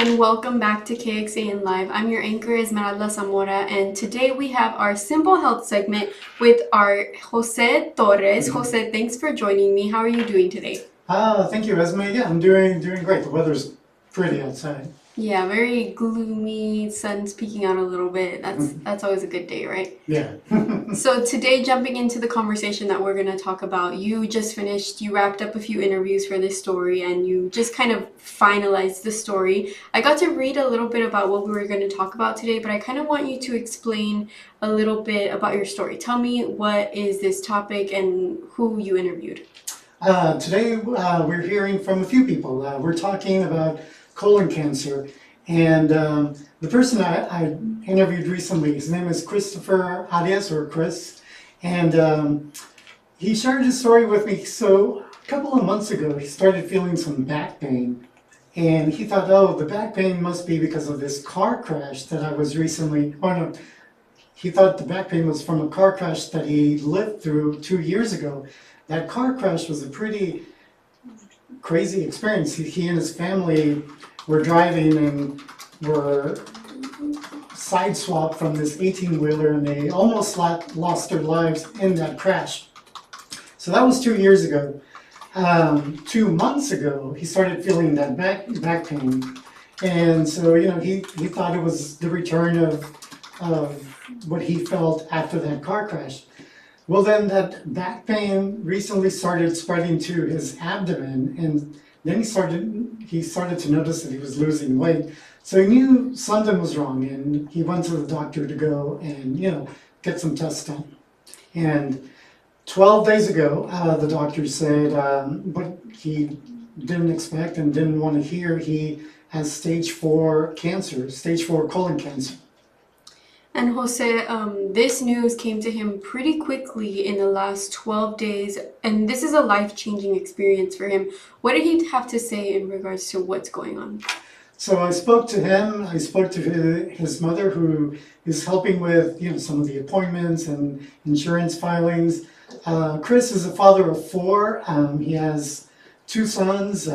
and welcome back to KXAN Live. I'm your anchor, Esmeralda Zamora, and today we have our Simple Health segment with our Jose Torres. Jose, thanks for joining me. How are you doing today? Thank you, Esme. Yeah, I'm doing great. The weather's pretty outside. Yeah, very gloomy, sun's peeking out a little bit. That's always a good day, right? Yeah. So today, jumping into the conversation that we're going to talk about, you wrapped up a few interviews for this story, and you just kind of finalized the story. I got to read a little bit about what we were going to talk about today, but I kind of want you to explain a little bit about your story. Tell me, what is this topic and who you interviewed? Today we're hearing from a few people. We're talking about colon cancer, and the person I interviewed recently, his name is Christopher Arias, or Chris, and he shared his story with me. So a couple of months ago, he started feeling some back pain, and he thought, oh, the back pain must be because of this car crash that I was recently, oh no, he thought the back pain was from a car crash that he lived through 2 years ago. That car crash was a pretty crazy experience. He and his family were driving and were sideswiped from this 18-wheeler, and they almost lost their lives in that crash. So that was 2 years ago. 2 months ago, he started feeling that back pain, and so he thought it was the return of what he felt after that car crash. Well, then that back pain recently started spreading to his abdomen, and then he started to notice that he was losing weight. So he knew something was wrong, and he went to the doctor to go and get some tests done. And 12 days ago, the doctor said what he didn't expect and didn't want to hear. He has stage 4 cancer, stage 4 colon cancer. And Jose, this news came to him pretty quickly in the last 12 days, and this is a life-changing experience for him. What did he have to say in regards to what's going on? So I spoke to him. I spoke to his mother, who is helping with some of the appointments and insurance filings. Chris is a father of 4. He has 2 sons,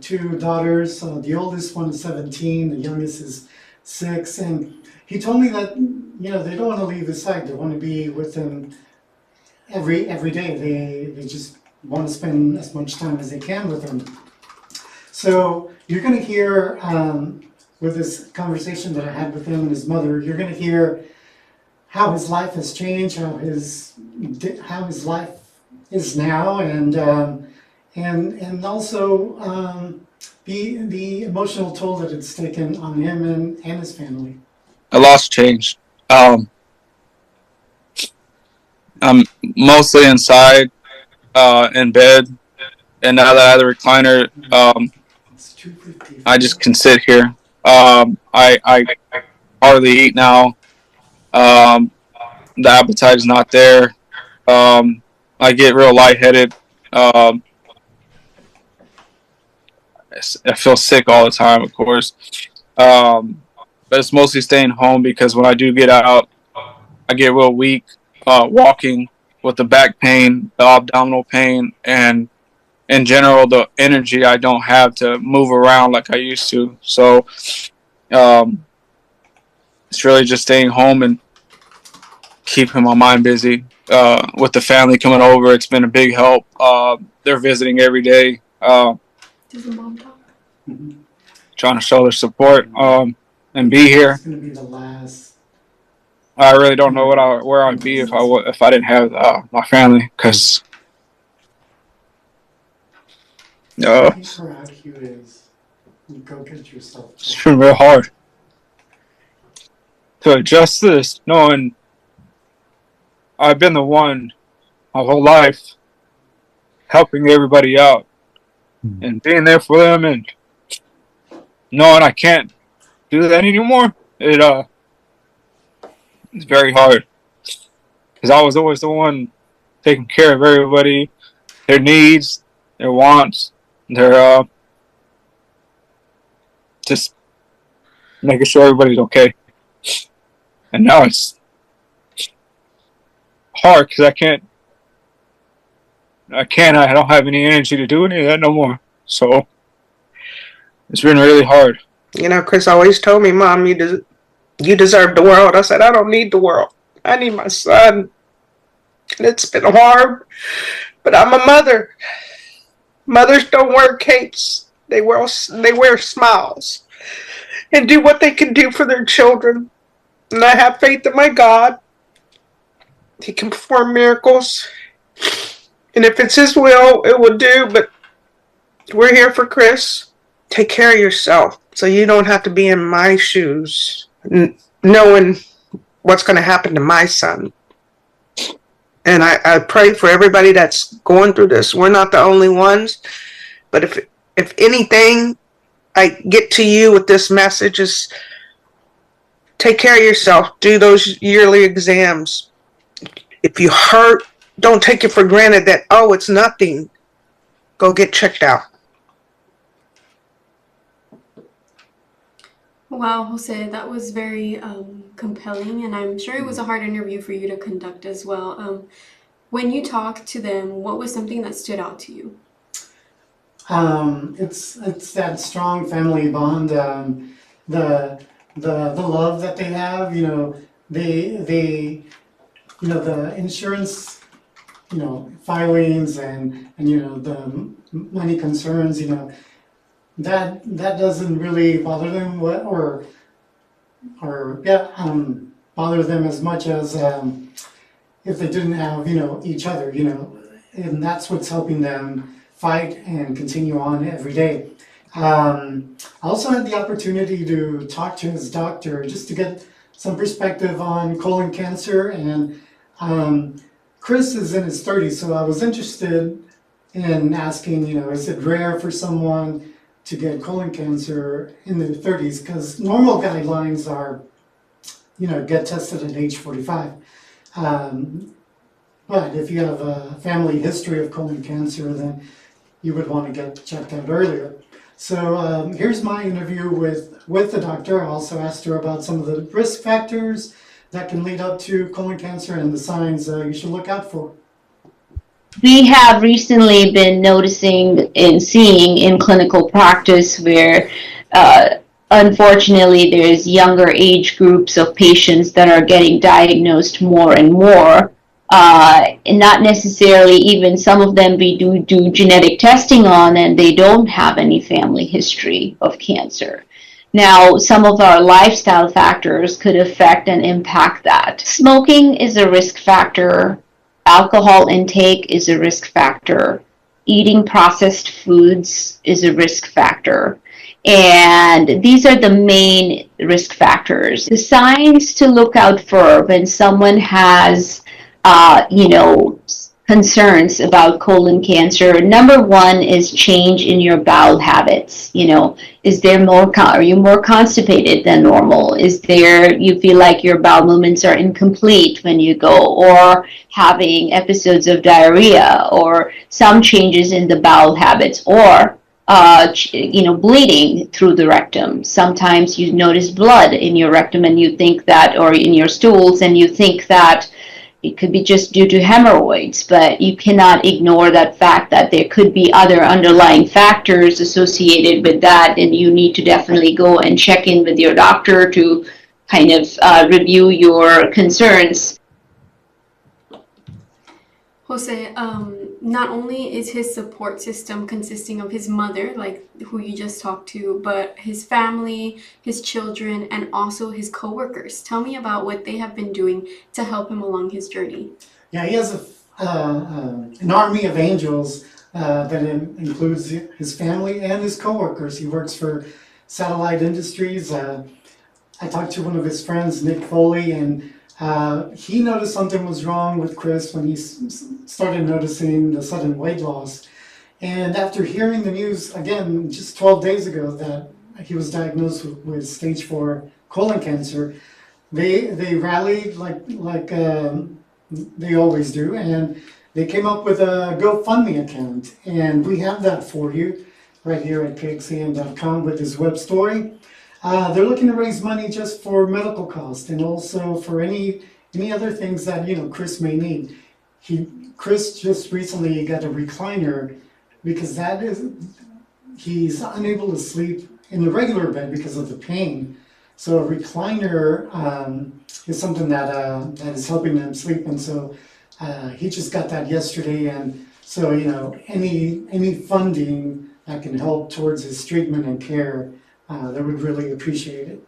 2 daughters. The oldest one is 17. The youngest is 6. And he told me that they don't want to leave his side. They want to be with him every day. They just want to spend as much time as they can with him. So you're going to hear with this conversation that I had with him and his mother, you're going to hear how his life has changed, how his life is now, and also the emotional toll that it's taken on him and his family. A lot's changed. I'm mostly inside, in bed, and now that I have the recliner, I just can sit here. I hardly eat now. The appetite is not there. I get real lightheaded. I feel sick all the time, of course. But it's mostly staying home, because when I do get out, I get real weak walking, with the back pain, the abdominal pain, and in general the energy I don't have to move around like I used to. So it's really just staying home and keeping my mind busy. With the family coming over, it's been a big help. They're visiting every day. Does the mom talk? Trying to show their support and be here. It's going to be the last. I really don't know where I'd be if I didn't have my family, because How proud he is. You go get yourself. It's been real hard to adjust to this, knowing I've been the one my whole life helping everybody out and being there for them, and knowing I can't do that anymore. It's very hard, because I was always the one taking care of everybody, their needs, their wants, their just making sure everybody's okay. And now it's hard, because I don't have any energy to do any of that no more. So it's been really hard. You know, Chris always told me, Mom, you deserve the world. I said, I don't need the world. I need my son. And it's been hard, but I'm a mother. Mothers don't wear capes. They wear smiles and do what they can do for their children. And I have faith in my God. He can perform miracles. And if it's His will, it will do. But we're here for Chris. Take care of yourself so you don't have to be in my shoes, knowing what's going to happen to my son. And I pray for everybody that's going through this. We're not the only ones. But if anything I get to you with this message is take care of yourself. Do those yearly exams. If you hurt, don't take it for granted that, oh, it's nothing. Go get checked out. Wow, Jose, that was very compelling, and I'm sure it was a hard interview for you to conduct as well. When you talked to them, what was something that stood out to you? It's that strong family bond, the love that they have. They the insurance, filings and the money concerns. That doesn't really bother them, bother them as much as if they didn't have each other, and that's what's helping them fight and continue on every day. I also had the opportunity to talk to his doctor just to get some perspective on colon cancer, and Chris is in his 30s, so I was interested in asking, is it rare for someone to get colon cancer in their 30s? Because normal guidelines are, get tested at age 45. But if you have a family history of colon cancer, then you would want to get checked out earlier. So here's my interview with the doctor. I also asked her about some of the risk factors that can lead up to colon cancer and the signs you should look out for. We have recently been noticing and seeing in clinical practice where unfortunately there's younger age groups of patients that are getting diagnosed more and more. And not necessarily even some of them we do genetic testing on and they don't have any family history of cancer. Now, some of our lifestyle factors could affect and impact that. Smoking is a risk factor. Alcohol intake is a risk factor. Eating processed foods is a risk factor. And these are the main risk factors. The signs to look out for when someone has concerns about colon cancer. Number one is change in your bowel habits. Are you more constipated than normal? You feel like your bowel movements are incomplete when you go, or having episodes of diarrhea, or some changes in the bowel habits, or bleeding through the rectum. Sometimes you notice blood in your rectum and you think that, or in your stools, and you think that it could be just due to hemorrhoids, but you cannot ignore that fact that there could be other underlying factors associated with that, and you need to definitely go and check in with your doctor to kind of review your concerns. Jose, not only is his support system consisting of his mother, like who you just talked to, but his family, his children, and also his coworkers. Tell me about what they have been doing to help him along his journey. Yeah, he has an army of angels that includes his family and his coworkers. He works for Satellite Industries. I talked to one of his friends, Nick Foley, and he noticed something was wrong with Chris when he started noticing the sudden weight loss. And after hearing the news, again, just 12 days ago, that he was diagnosed with stage 4 colon cancer, they rallied like they always do, and they came up with a GoFundMe account. And we have that for you right here at KXAN.com with his web story. They're looking to raise money just for medical costs and also for any other things that Chris may need. Chris just recently got a recliner because he's unable to sleep in the regular bed because of the pain. So a recliner is something that is helping him sleep, and so he just got that yesterday. And so any funding that can help towards his treatment and care, they would really appreciate it.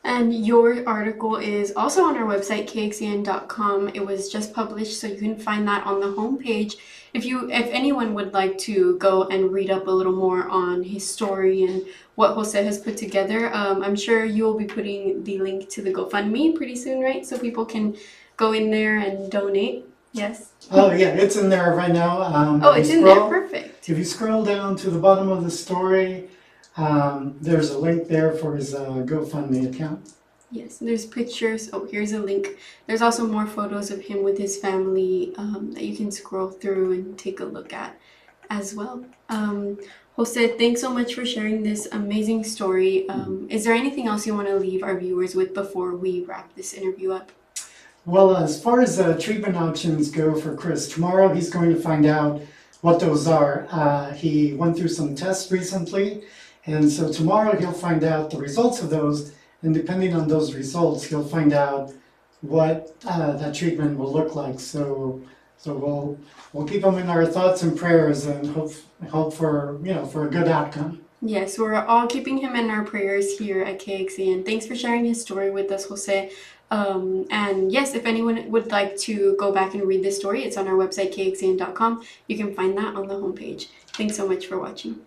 And your article is also on our website, KXAN.com. It was just published, so you can find that on the homepage. If anyone would like to go and read up a little more on his story and what Jose has put together, I'm sure you will be putting the link to the GoFundMe pretty soon, right? So people can go in there and donate. Yes. Oh yeah, it's in there right now. Oh, it's in there. Perfect. If you scroll down to the bottom of the story, there's a link there for his GoFundMe account. Yes, there's pictures. Oh, here's a link. There's also more photos of him with his family that you can scroll through and take a look at as well. Jose, thanks so much for sharing this amazing story. Is there anything else you want to leave our viewers with before we wrap this interview up? Well, as far as treatment options go for Chris, tomorrow he's going to find out what those are. He went through some tests recently, and so tomorrow he'll find out the results of those, and depending on those results, he'll find out what that treatment will look like. So we'll keep him in our thoughts and prayers, and hope for a good outcome. Yes, we're all keeping him in our prayers here at KXAN. Thanks for sharing his story with us, Jose. And yes, if anyone would like to go back and read this story, it's on our website, KXAN.com. You can find that on the homepage. Thanks so much for watching.